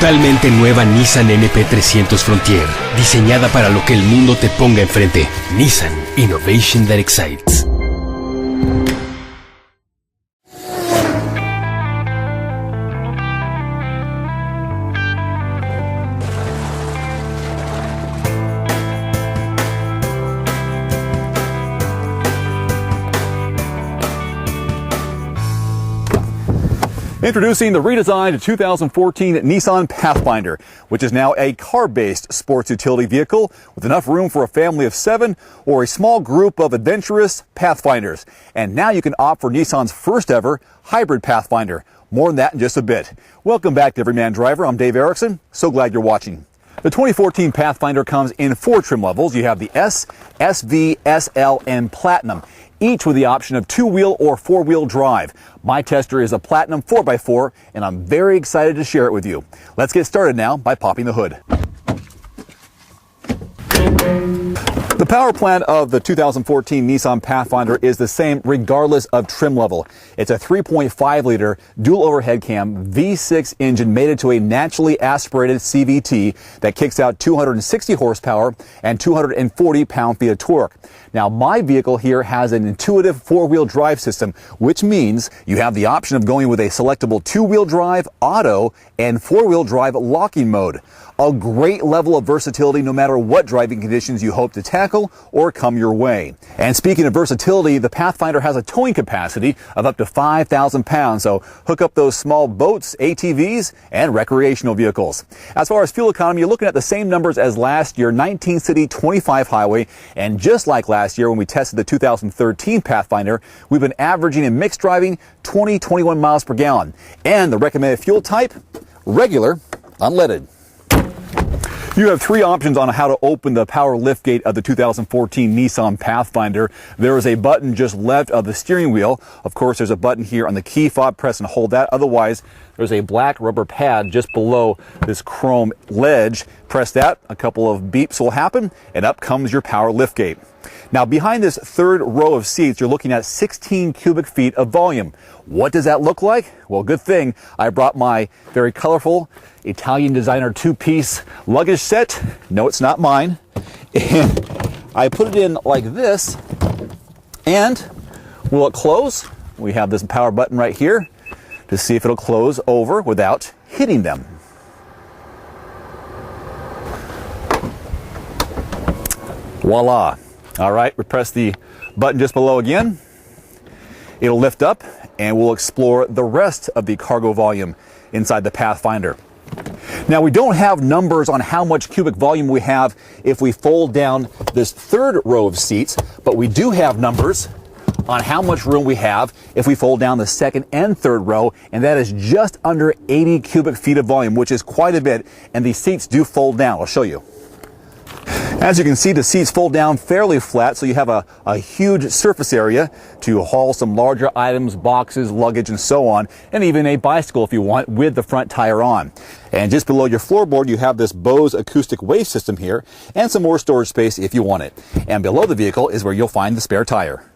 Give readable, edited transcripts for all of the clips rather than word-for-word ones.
totalmente nueva Nissan NP300 Frontier, diseñada para lo que el mundo te ponga enfrente. Nissan Innovation that excites. Introducing the redesigned 2014 Nissan Pathfinder, which is now a car-based sports utility vehicle with enough room for a family of 7 or a small group of adventurous Pathfinders. And now you can opt for Nissan's first ever hybrid Pathfinder. More on that in just a bit. Welcome back to Everyman Driver. I'm Dave Erickson. So glad you're watching. The 2014 Pathfinder comes in 4 trim levels. You have the S, SV, SL, and Platinum, each with the option of 2-wheel or 4-wheel drive. My tester is a Platinum 4x4, and I'm very excited to share it with you. Let's get started now by popping the hood. The power plant of the 2014 Nissan Pathfinder is the same regardless of trim level. It's a 3.5-liter dual overhead cam V6 engine mated to a naturally aspirated CVT that kicks out 260 horsepower and 240 pound-feet of torque. Now, my vehicle here has an intuitive 4-wheel drive system, which means you have the option of going with a selectable 2-wheel drive, auto, and 4-wheel drive locking mode. A great level of versatility no matter what driving conditions you hope to tackle or come your way. And speaking of versatility, the Pathfinder has a towing capacity of up to 5,000 pounds, so hook up those small boats, ATVs, and recreational vehicles. As far as fuel economy, you're looking at the same numbers as last year, 19 city, 25 highway, and just like last year when we tested the 2013 Pathfinder, we've been averaging in mixed driving 21 miles per gallon. And the recommended fuel type, regular, unleaded. You have 3 options on how to open the power liftgate of the 2014 Nissan Pathfinder. There is a button just left of the steering wheel. Of course, there's a button here on the key fob. Press and hold that. Otherwise, there's a black rubber pad just below this chrome ledge. Press that. A couple of beeps will happen, and up comes your power liftgate. Now, behind this third row of seats, you're looking at 16 cubic feet of volume. What does that look like? Well, good thing I brought my very colorful Italian designer 2-piece luggage set. No, it's not mine. And I put it in like this. And will it close? We have this power button right here to see if it'll close over without hitting them. Voila. All right, we press the button just below again. It'll lift up and we'll explore the rest of the cargo volume inside the Pathfinder. Now, we don't have numbers on how much cubic volume we have if we fold down this third row of seats, but we do have numbers on how much room we have if we fold down the second and third row, and that is just under 80 cubic feet of volume, which is quite a bit, and these seats do fold down. I'll show you. As you can see, the seats fold down fairly flat, so you have a huge surface area to haul some larger items, boxes, luggage, and so on, and even a bicycle if you want with the front tire on. And just below your floorboard, you have this Bose acoustic wave system here, and some more storage space if you want it. And below the vehicle is where you'll find the spare tire.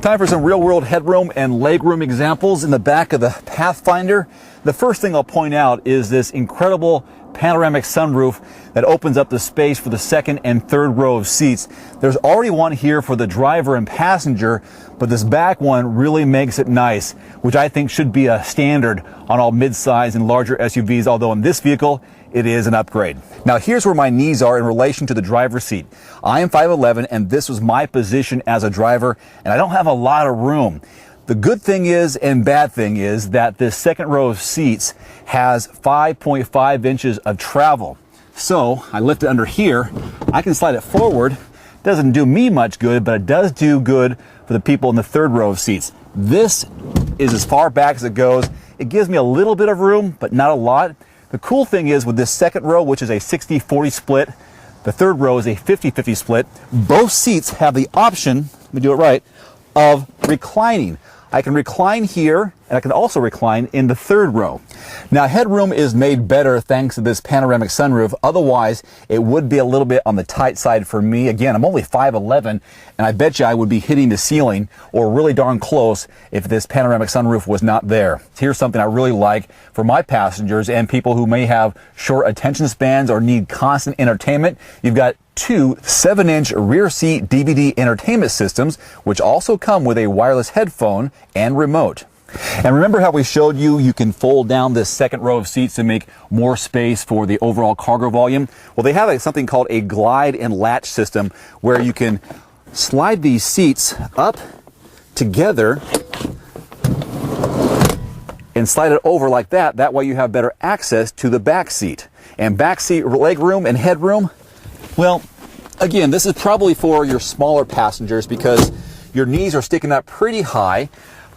Time for some real-world headroom and legroom examples in the back of the Pathfinder. The first thing I'll point out is this incredible panoramic sunroof that opens up the space for the second and third row of seats. There's already one here for the driver and passenger, but this back one really makes it nice, which I think should be a standard on all mid-size and larger SUVs, although in this vehicle, it is an upgrade. Now, here's where my knees are in relation to the driver's seat. I am 5'11", and this was my position as a driver, and I don't have a lot of room. The good thing is, and bad thing is, that this second row of seats has 5.5 inches of travel. So I lift it under here, I can slide it forward. Doesn't do me much good, but it does do good for the people in the third row of seats. This is as far back as it goes. It gives me a little bit of room, but not a lot. The cool thing is with this second row, which is a 60-40 split, the third row is a 50-50 split, both seats have the option, let me do it right, of reclining. I can recline here, and I can also recline in the third row. Now, headroom is made better thanks to this panoramic sunroof. Otherwise, it would be a little bit on the tight side for me. Again, I'm only 5'11", and I bet you I would be hitting the ceiling or really darn close if this panoramic sunroof was not there. Here's something I really like for my passengers and people who may have short attention spans or need constant entertainment. You've got two 7-inch rear seat DVD entertainment systems, which also come with a wireless headphone and remote. And remember how we showed you can fold down this second row of seats to make more space for the overall cargo volume? Well, they have something called a glide and latch system where you can slide these seats up together and slide it over like that. That way you have better access to the back seat. And back seat leg room and headroom, well, again, this is probably for your smaller passengers because your knees are sticking up pretty high.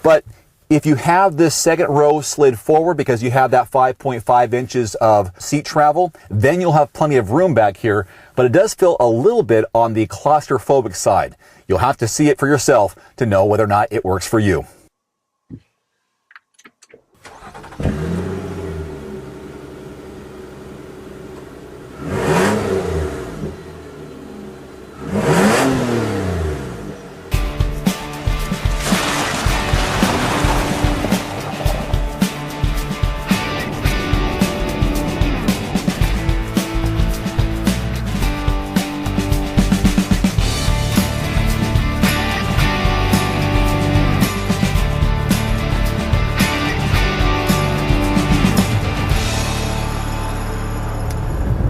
But if you have this second row slid forward because you have that 5.5 inches of seat travel, then you'll have plenty of room back here. But it does feel a little bit on the claustrophobic side. You'll have to see it for yourself to know whether or not it works for you.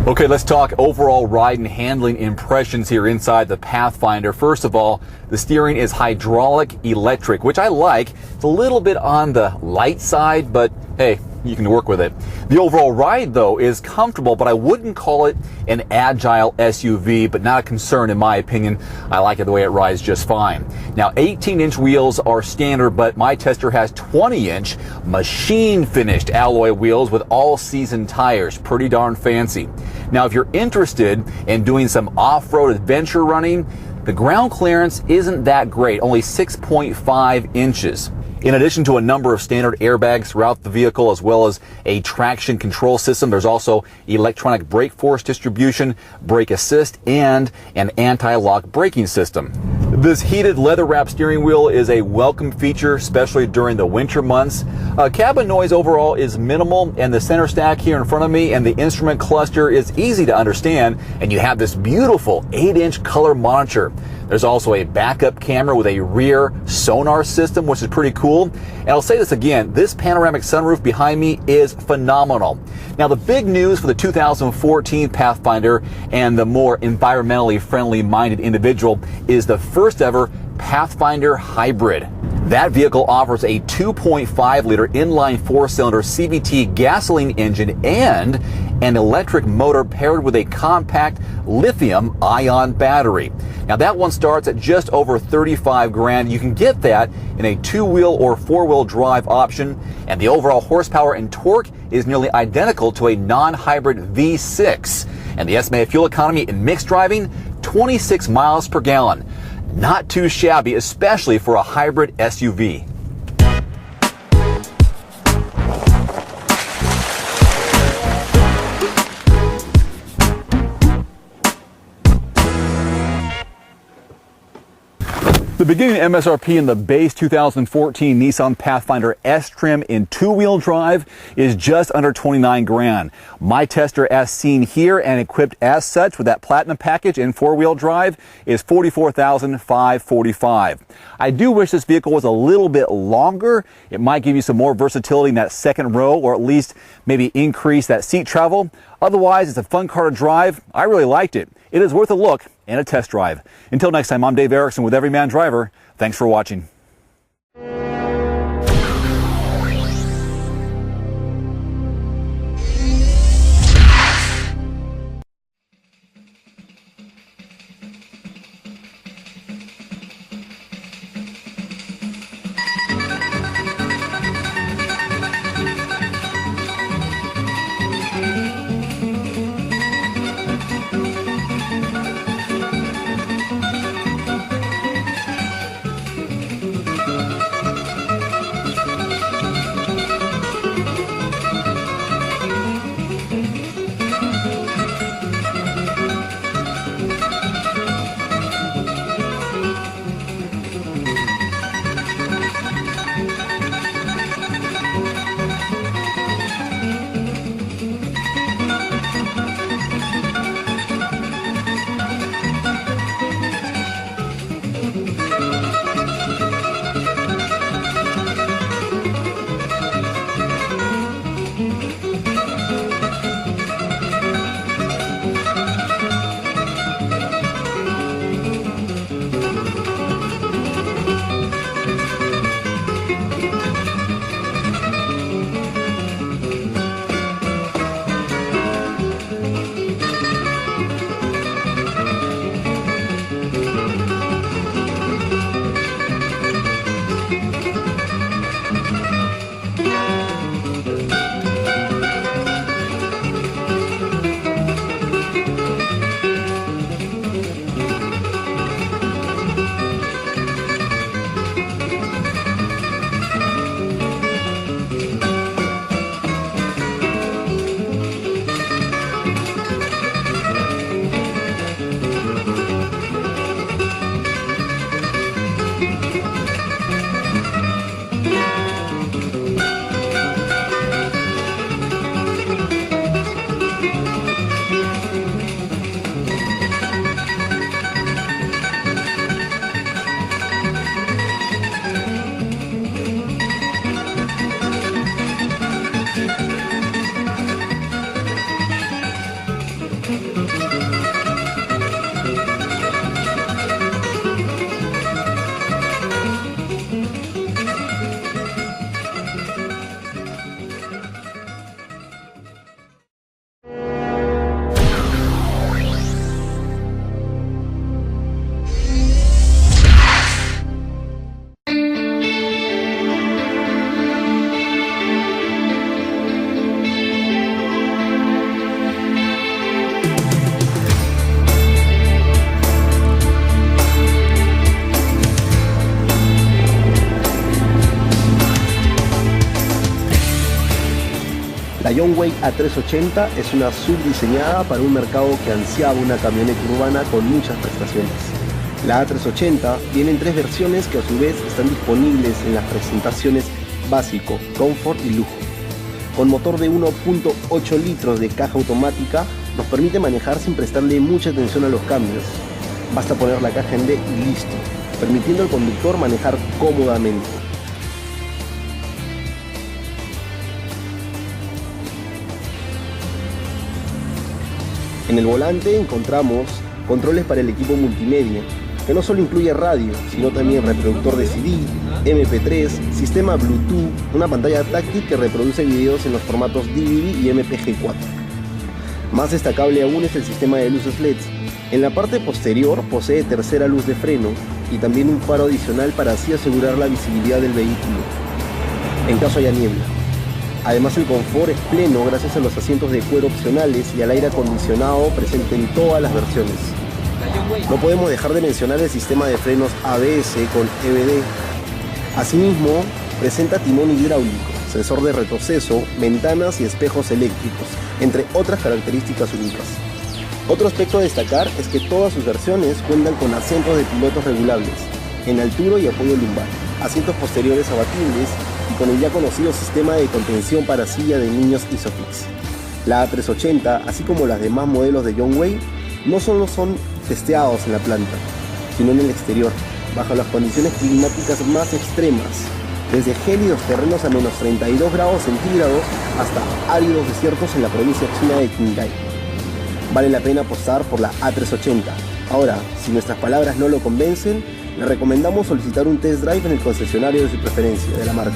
Okay, let's talk overall ride and handling impressions here inside the Pathfinder. First of all, the steering is hydraulic electric, which I like. It's a little bit on the light side, but hey, you can work with it. The overall ride, though, is comfortable, but I wouldn't call it an agile SUV, but not a concern in my opinion. I like it the way it rides just fine. Now, 18-inch wheels are standard, but my tester has 20-inch machine-finished alloy wheels with all-season tires. Pretty darn fancy. Now, if you're interested in doing some off-road adventure running, the ground clearance isn't that great, only 6.5 inches. In addition to a number of standard airbags throughout the vehicle, as well as a traction control system, there's also electronic brake force distribution, brake assist, and an anti-lock braking system. This heated leather-wrapped steering wheel is a welcome feature, especially during the winter months. Cabin noise overall is minimal, and the center stack here in front of me and the instrument cluster is easy to understand, and you have this beautiful 8-inch color monitor. There's also a backup camera with a rear sonar system, which is pretty cool. And I'll say this again, this panoramic sunroof behind me is phenomenal. Now, the big news for the 2014 Pathfinder and the more environmentally friendly minded individual is the first ever Pathfinder Hybrid. That vehicle offers a 2.5-liter inline 4-cylinder CVT gasoline engine and an electric motor paired with a compact lithium-ion battery. Now, that one starts at just over $35,000. You can get that in a 2-wheel or 4-wheel drive option, and the overall horsepower and torque is nearly identical to a non-hybrid V6. And the estimated fuel economy in mixed driving, 26 miles per gallon. Not too shabby, especially for a hybrid SUV. The beginning MSRP in the base 2014 Nissan Pathfinder S-Trim in 2-wheel drive is just under $29,000. My tester, as seen here and equipped as such with that Platinum package in 4-wheel drive, is $44,545. I do wish this vehicle was a little bit longer. It might give you some more versatility in that second row, or at least maybe increase that seat travel. Otherwise, it's a fun car to drive. I really liked it. It is worth a look and a test drive. Until next time, I'm Dave Erickson with Everyman Driver. Thanks for watching. John Way A380 es una SUV diseñada para un mercado que ansiaba una camioneta urbana con muchas prestaciones. La A380 viene en 3 versiones que a su vez están disponibles en las presentaciones básico, comfort y lujo. Con motor de 1.8 litros de caja automática nos permite manejar sin prestarle mucha atención a los cambios. Basta poner la caja en D y listo, permitiendo al conductor manejar cómodamente. En el volante encontramos controles para el equipo multimedia, que no solo incluye radio, sino también reproductor de CD, MP3, sistema Bluetooth, una pantalla táctil que reproduce videos en los formatos DVD y MPG-4. Más destacable aún es el sistema de luces LED. En la parte posterior posee tercera luz de freno y también un faro adicional para así asegurar la visibilidad del vehículo en caso haya niebla. Además, el confort es pleno gracias a los asientos de cuero opcionales y al aire acondicionado presente en todas las versiones. No podemos dejar de mencionar el sistema de frenos ABS con EBD. Asimismo, presenta timón hidráulico, sensor de retroceso, ventanas y espejos eléctricos, entre otras características únicas. Otro aspecto a destacar es que todas sus versiones cuentan con asientos de pilotos regulables, en altura y apoyo lumbar, asientos posteriores abatibles y con el ya conocido sistema de contención para silla de niños Isofix. La A380, así como las demás modelos de John Way, no solo son testeados en la planta, sino en el exterior, bajo las condiciones climáticas más extremas, desde gélidos terrenos a menos 32 grados centígrados hasta áridos desiertos en la provincia china de Qinghai. Vale la pena apostar por la A380. Ahora, si nuestras palabras no lo convencen, le recomendamos solicitar un test drive en el concesionario de su preferencia, de la marca.